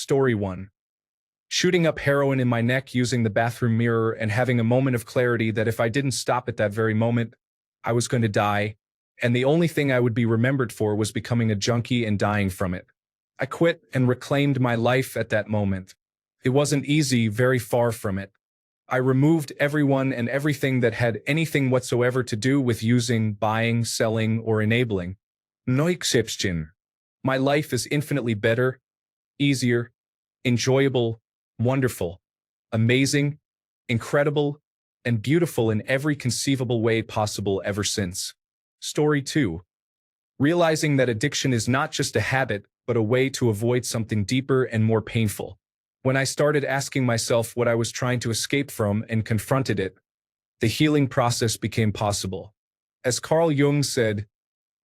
Story 1. Shooting up heroin in my neck using the bathroom mirror and having a moment of clarity that if I didn't stop at that very moment, I was going to die, and the only thing I would be remembered for was becoming a junkie and dying from it. I quit and reclaimed my life at that moment. It wasn't easy, very far from it. I removed everyone and everything that had anything whatsoever to do with using, buying, selling, or enabling. No exception. My life is infinitely better, easier, enjoyable, wonderful, amazing, incredible, and beautiful in every conceivable way possible ever since. Story 2. Realizing that addiction is not just a habit, but a way to avoid something deeper and more painful. When I started asking myself what I was trying to escape from and confronted it, the healing process became possible. As Carl Jung said,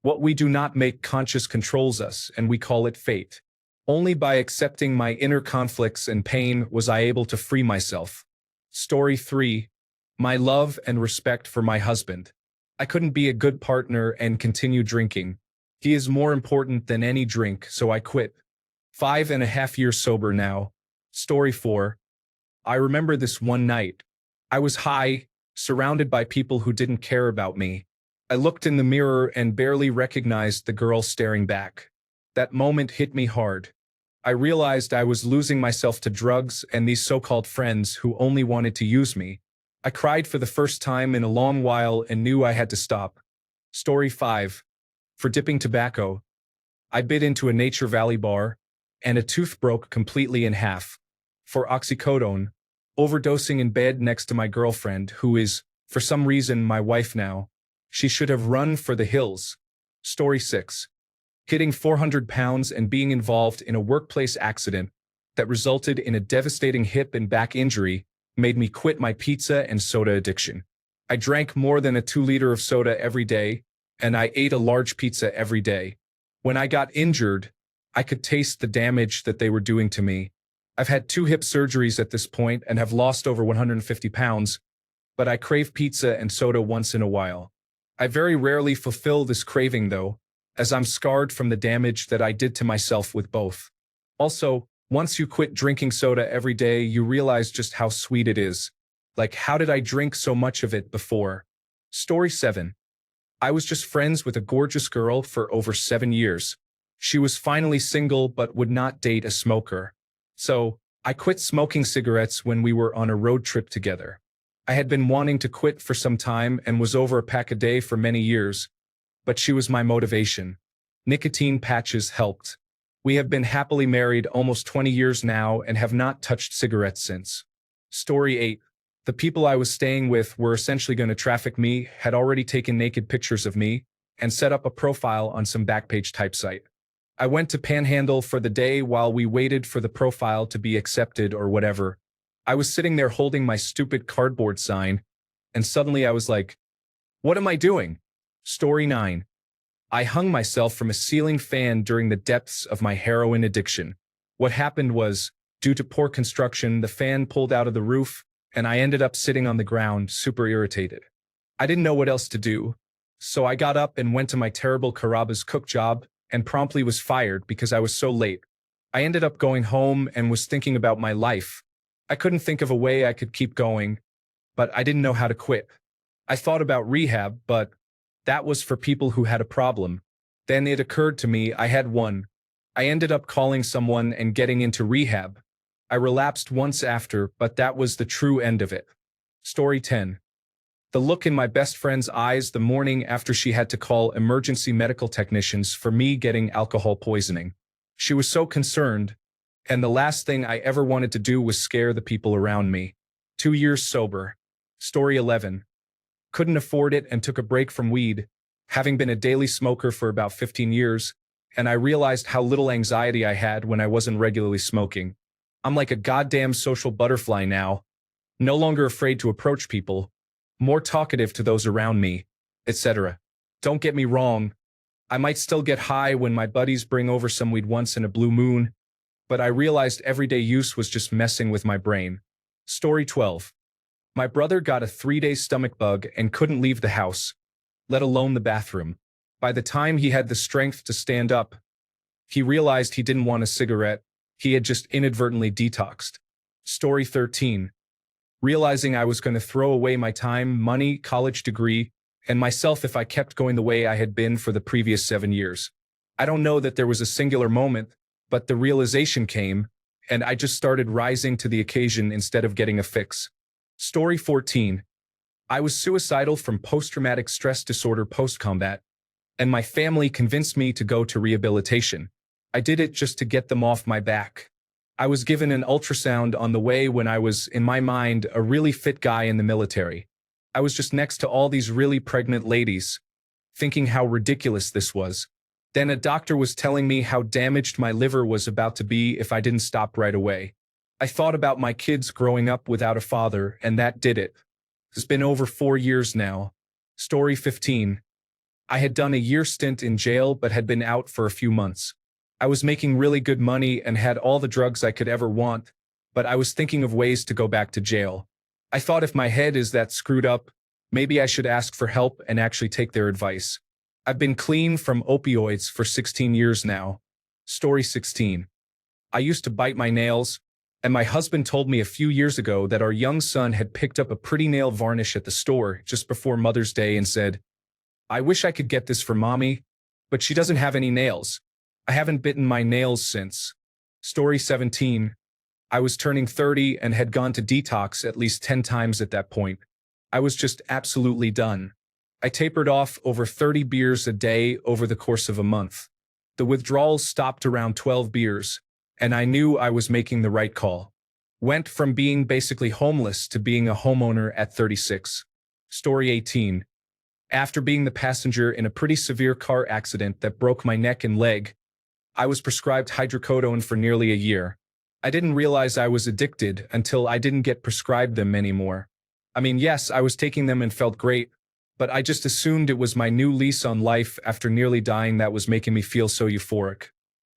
"What we do not make conscious controls us, and we call it fate." Only by accepting my inner conflicts and pain was I able to free myself. Story 3. My love and respect for my husband. I couldn't be a good partner and continue drinking. He is more important than any drink, so I quit. 5.5 years sober now. Story 4. I remember this one night. I was high, surrounded by people who didn't care about me. I looked in the mirror and barely recognized the girl staring back. That moment hit me hard. I realized I was losing myself to drugs and these so-called friends who only wanted to use me. I cried for the first time in a long while and knew I had to stop. Story 5. For dipping tobacco. I bit into a Nature Valley bar, and a tooth broke completely in half. For oxycodone, overdosing in bed next to my girlfriend, who is, for some reason, my wife now. She should have run for the hills. Story 6. Hitting 400 pounds and being involved in a workplace accident that resulted in a devastating hip and back injury made me quit my pizza and soda addiction. I drank more than a 2 liter of soda every day, and I ate a large pizza every day. When I got injured, I could taste the damage that they were doing to me. I've had 2 hip surgeries at this point and have lost over 150 pounds, but I crave pizza and soda once in a while. I very rarely fulfill this craving though, as I'm scarred from the damage that I did to myself with both. Also, once you quit drinking soda every day, you realize just how sweet it is. Like, how did I drink so much of it before? Story 7. I was just friends with a gorgeous girl for over 7 years. She was finally single but would not date a smoker. So, I quit smoking cigarettes when we were on a road trip together. I had been wanting to quit for some time and was over a pack a day for many years, but she was my motivation. Nicotine patches helped. We have been happily married almost 20 years now and have not touched cigarettes since. Story 8. The people I was staying with were essentially going to traffic me, had already taken naked pictures of me, and set up a profile on some Backpage type site. I went to Panhandle for the day while we waited for the profile to be accepted or whatever. I was sitting there holding my stupid cardboard sign, and suddenly I was like, what am I doing? Story 9. I hung myself from a ceiling fan during the depths of my heroin addiction. What happened was, due to poor construction, the fan pulled out of the roof, and I ended up sitting on the ground, super irritated. I didn't know what else to do, so I got up and went to my terrible Carrabba's cook job, and promptly was fired because I was so late. I ended up going home and was thinking about my life. I couldn't think of a way I could keep going, but I didn't know how to quit. I thought about rehab, but that was for people who had a problem. Then it occurred to me I had one. I ended up calling someone and getting into rehab. I relapsed once after, but that was the true end of it. Story 10. The look in my best friend's eyes the morning after she had to call emergency medical technicians for me getting alcohol poisoning. She was so concerned, and the last thing I ever wanted to do was scare the people around me. 2 years sober. Story 11. Couldn't afford it and took a break from weed, having been a daily smoker for about 15 years, and I realized how little anxiety I had when I wasn't regularly smoking. I'm like a goddamn social butterfly now, no longer afraid to approach people, more talkative to those around me, etc. Don't get me wrong, I might still get high when my buddies bring over some weed once in a blue moon, but I realized everyday use was just messing with my brain. Story 12. My brother got a 3-day stomach bug and couldn't leave the house, let alone the bathroom. By the time he had the strength to stand up, he realized he didn't want a cigarette, He had just inadvertently detoxed. Story 13. Realizing I was going to throw away my time, money, college degree, and myself if I kept going the way I had been for the previous 7 years. I don't know that there was a singular moment, but the realization came, and I just started rising to the occasion instead of getting a fix. Story 14. I was suicidal from post-traumatic stress disorder post-combat, and my family convinced me to go to rehabilitation. I did it just to get them off my back. I was given an ultrasound on the way when I was, in my mind, a really fit guy in the military. I was just next to all these really pregnant ladies, thinking how ridiculous this was. Then a doctor was telling me how damaged my liver was about to be if I didn't stop right away. I thought about my kids growing up without a father, and that did it. It's been over 4 years now. Story 15. I had done a year stint in jail but had been out for a few months. I was making really good money and had all the drugs I could ever want, but I was thinking of ways to go back to jail. I thought if my head is that screwed up, maybe I should ask for help and actually take their advice. I've been clean from opioids for 16 years now. Story 16. I used to bite my nails, and my husband told me a few years ago that our young son had picked up a pretty nail varnish at the store just before Mother's Day and said, "I wish I could get this for Mommy, but she doesn't have any nails. I haven't bitten my nails since." Story 17. I was turning 30 and had gone to detox at least 10 times at that point. I was just absolutely done. I tapered off over 30 beers a day over the course of a month. The withdrawals stopped around 12 beers, and I knew I was making the right call. Went from being basically homeless to being a homeowner at 36. Story 18. After being the passenger in a pretty severe car accident that broke my neck and leg, I was prescribed hydrocodone for nearly a year. I didn't realize I was addicted until I didn't get prescribed them anymore. I mean, yes, I was taking them and felt great, but I just assumed it was my new lease on life after nearly dying that was making me feel so euphoric.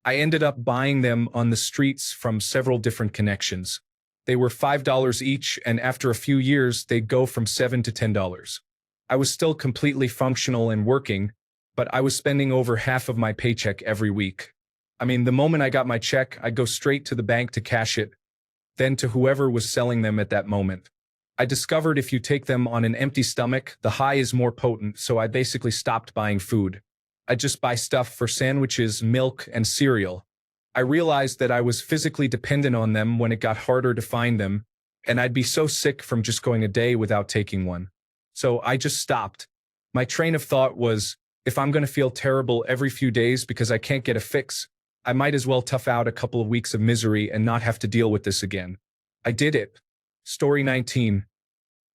I ended up buying them on the streets from several different connections. They were $5 each, and after a few years, they'd go from $7 to $10. I was still completely functional and working, but I was spending over half of my paycheck every week. I mean, the moment I got my check, I'd go straight to the bank to cash it, then to whoever was selling them at that moment. I discovered if you take them on an empty stomach, the high is more potent, so I basically stopped buying food. I'd just buy stuff for sandwiches, milk, and cereal. I realized that I was physically dependent on them when it got harder to find them, and I'd be so sick from just going a day without taking one. So I just stopped. My train of thought was, if I'm going to feel terrible every few days because I can't get a fix, I might as well tough out a couple of weeks of misery and not have to deal with this again. I did it. Story 19.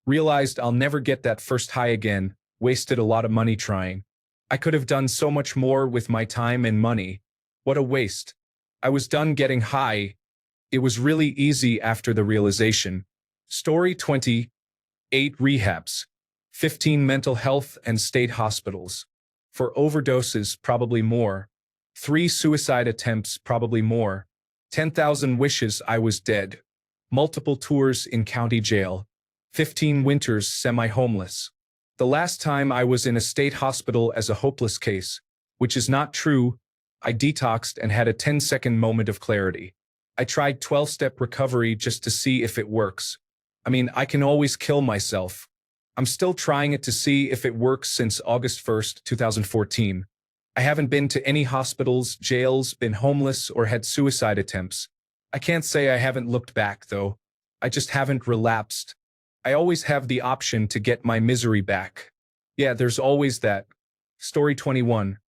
Realized I'll never get that first high again, wasted a lot of money trying. I could have done so much more with my time and money. What a waste. I was done getting high. It was really easy after the realization. Story 20. 8 rehabs. 15 mental health and state hospitals. For overdoses, probably more. 3 suicide attempts, probably more. 10,000 wishes I was dead. Multiple tours in county jail. 15 winters semi-homeless. The last time I was in a state hospital as a hopeless case, which is not true, I detoxed and had a 10-second moment of clarity. I tried 12-step recovery just to see if it works. I mean, I can always kill myself. I'm still trying it to see if it works since August 1st, 2014. I haven't been to any hospitals, jails, been homeless, or had suicide attempts. I can't say I haven't looked back, though. I just haven't relapsed. I always have the option to get my misery back. Yeah, there's always that. Story 21.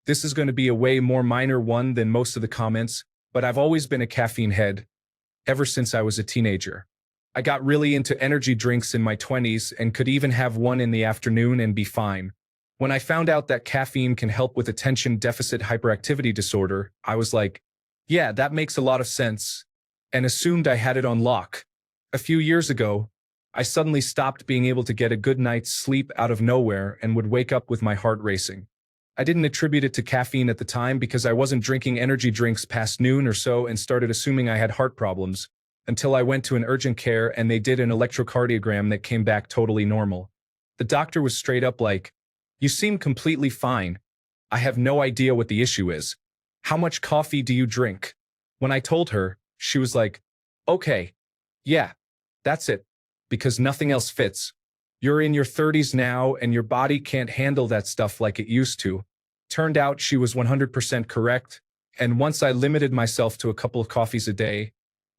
This is going to be a way more minor one than most of the comments, but I've always been a caffeine head, ever since I was a teenager. I got really into energy drinks in my 20s and could even have one in the afternoon and be fine. When I found out that caffeine can help with attention deficit hyperactivity disorder, I was like, yeah, that makes a lot of sense, and assumed I had it on lock. A few years ago, I suddenly stopped being able to get a good night's sleep out of nowhere and would wake up with my heart racing. I didn't attribute it to caffeine at the time because I wasn't drinking energy drinks past noon or so and started assuming I had heart problems, until I went to an urgent care and they did an electrocardiogram that came back totally normal. The doctor was straight up like, "You seem completely fine. I have no idea what the issue is. How much coffee do you drink?" When I told her, she was like, okay, yeah, that's it, because nothing else fits. You're in your 30s now and your body can't handle that stuff like it used to. Turned out she was 100% correct, and once I limited myself to a couple of coffees a day,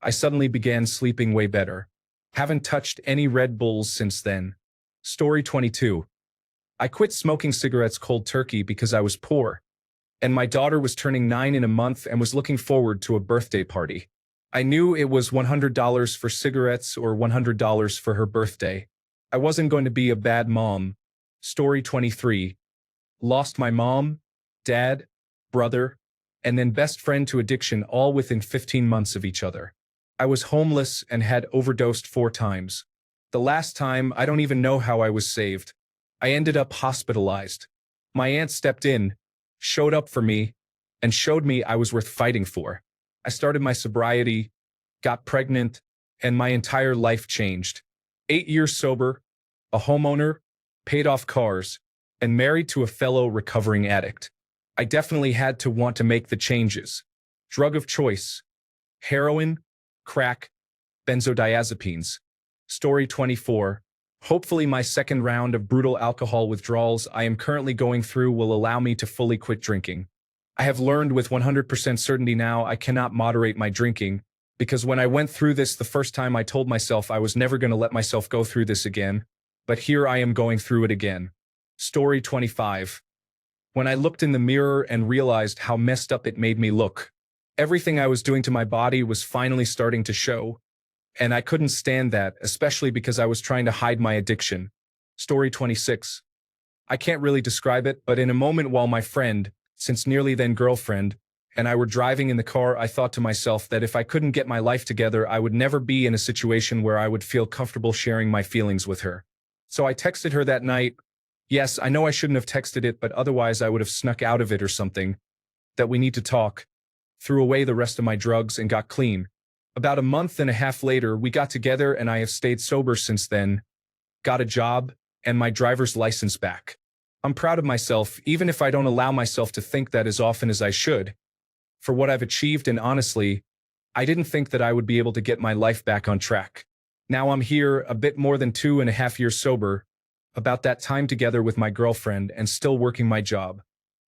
I suddenly began sleeping way better. Haven't touched any Red Bulls since then. Story 22. I quit smoking cigarettes cold turkey because I was poor, and my daughter was turning 9 in a month and was looking forward to a birthday party. I knew it was $100 for cigarettes or $100 for her birthday. I wasn't going to be a bad mom. Story 23. Lost my mom, dad, brother, and then best friend to addiction all within 15 months of each other. I was homeless and had overdosed 4 times. The last time, I don't even know how I was saved. I ended up hospitalized. My aunt stepped in, showed up for me, and showed me I was worth fighting for. I started my sobriety, got pregnant, and my entire life changed. 8 years sober, a homeowner, paid off cars, and married to a fellow recovering addict. I definitely had to want to make the changes. Drug of choice: heroin, crack, benzodiazepines. Story 24. Hopefully my second round of brutal alcohol withdrawals I am currently going through will allow me to fully quit drinking. I have learned with 100% certainty now I cannot moderate my drinking, because when I went through this the first time I told myself I was never going to let myself go through this again, but here I am going through it again. Story 25. When I looked in the mirror and realized how messed up it made me look, everything I was doing to my body was finally starting to show, and I couldn't stand that, especially because I was trying to hide my addiction. Story 26. I can't really describe it, but in a moment while my friend, since nearly then girlfriend, and I were driving in the car, I thought to myself that if I couldn't get my life together, I would never be in a situation where I would feel comfortable sharing my feelings with her. So I texted her that night. Yes, I know I shouldn't have texted it, but otherwise I would have snuck out of it or something. That we need to talk. Threw away the rest of my drugs and got clean. About a month and a half later, we got together and I have stayed sober since then, got a job, and my driver's license back. I'm proud of myself, even if I don't allow myself to think that as often as I should, for what I've achieved, and honestly, I didn't think that I would be able to get my life back on track. Now I'm here, a bit more than 2.5 years sober, about that time together with my girlfriend and still working my job.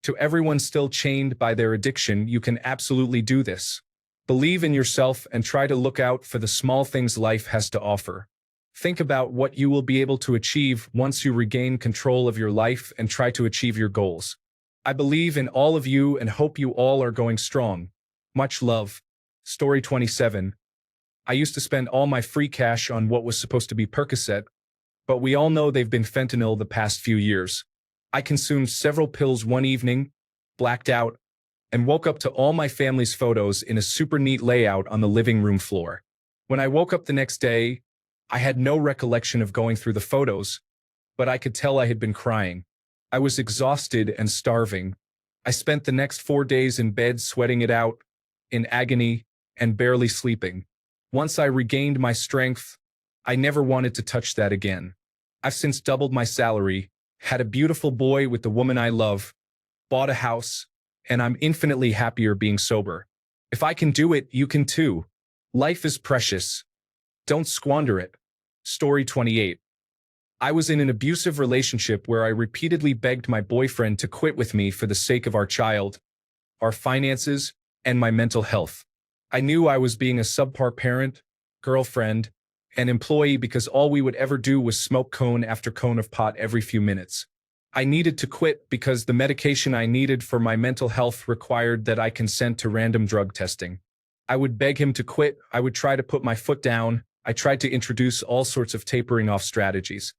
To everyone still chained by their addiction, you can absolutely do this. Believe in yourself and try to look out for the small things life has to offer. Think about what you will be able to achieve once you regain control of your life and try to achieve your goals. I believe in all of you and hope you all are going strong. Much love. Story 27. I used to spend all my free cash on what was supposed to be Percocet, but we all know they've been fentanyl the past few years. I consumed several pills one evening, blacked out, and woke up to all my family's photos in a super neat layout on the living room floor. When I woke up the next day, I had no recollection of going through the photos, but I could tell I had been crying. I was exhausted and starving. I spent the next 4 days in bed sweating it out, in agony, and barely sleeping. Once I regained my strength, I never wanted to touch that again. I've since doubled my salary, had a beautiful boy with the woman I love, bought a house, and I'm infinitely happier being sober. If I can do it, you can too. Life is precious. Don't squander it. Story 28. I was in an abusive relationship where I repeatedly begged my boyfriend to quit with me for the sake of our child, our finances, and my mental health. I knew I was being a subpar parent, girlfriend, and employee because all we would ever do was smoke cone after cone of pot every few minutes. I needed to quit because the medication I needed for my mental health required that I consent to random drug testing. I would beg him to quit, I would try to put my foot down, I tried to introduce all sorts of tapering off strategies.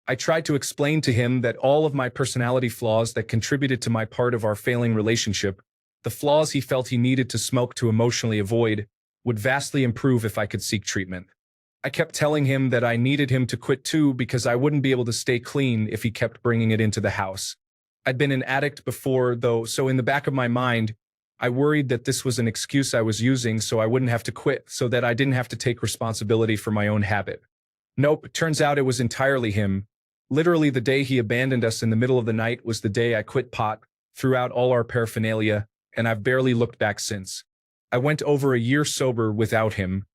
I tried to explain to him that all of my personality flaws that contributed to my part of our failing relationship, the flaws he felt he needed to smoke to emotionally avoid, would vastly improve if I could seek treatment. I kept telling him that I needed him to quit too because I wouldn't be able to stay clean if he kept bringing it into the house. I'd been an addict before, though, so in the back of my mind, I worried that this was an excuse I was using so I wouldn't have to quit, so that I didn't have to take responsibility for my own habit. Nope, it turns out it was entirely him. Literally the day he abandoned us in the middle of the night was the day I quit pot, threw out all our paraphernalia, and I've barely looked back since. I went over a year sober without him,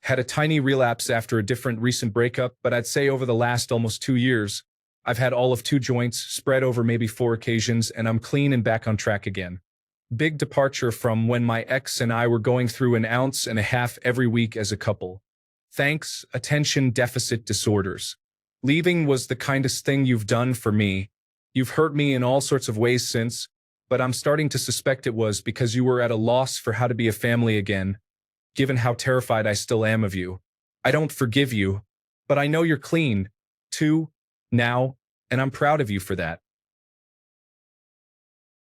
had a tiny relapse after a different recent breakup, but I'd say over the last almost 2 years, I've had all of 2 joints spread over maybe 4 occasions, and I'm clean and back on track again. Big departure from when my ex and I were going through an ounce and a half every week as a couple. Thanks, attention deficit disorders. Leaving was the kindest thing you've done for me. You've hurt me in all sorts of ways since, but I'm starting to suspect it was because you were at a loss for how to be a family again, given how terrified I still am of you. I don't forgive you, but I know you're clean, too, now, and I'm proud of you for that.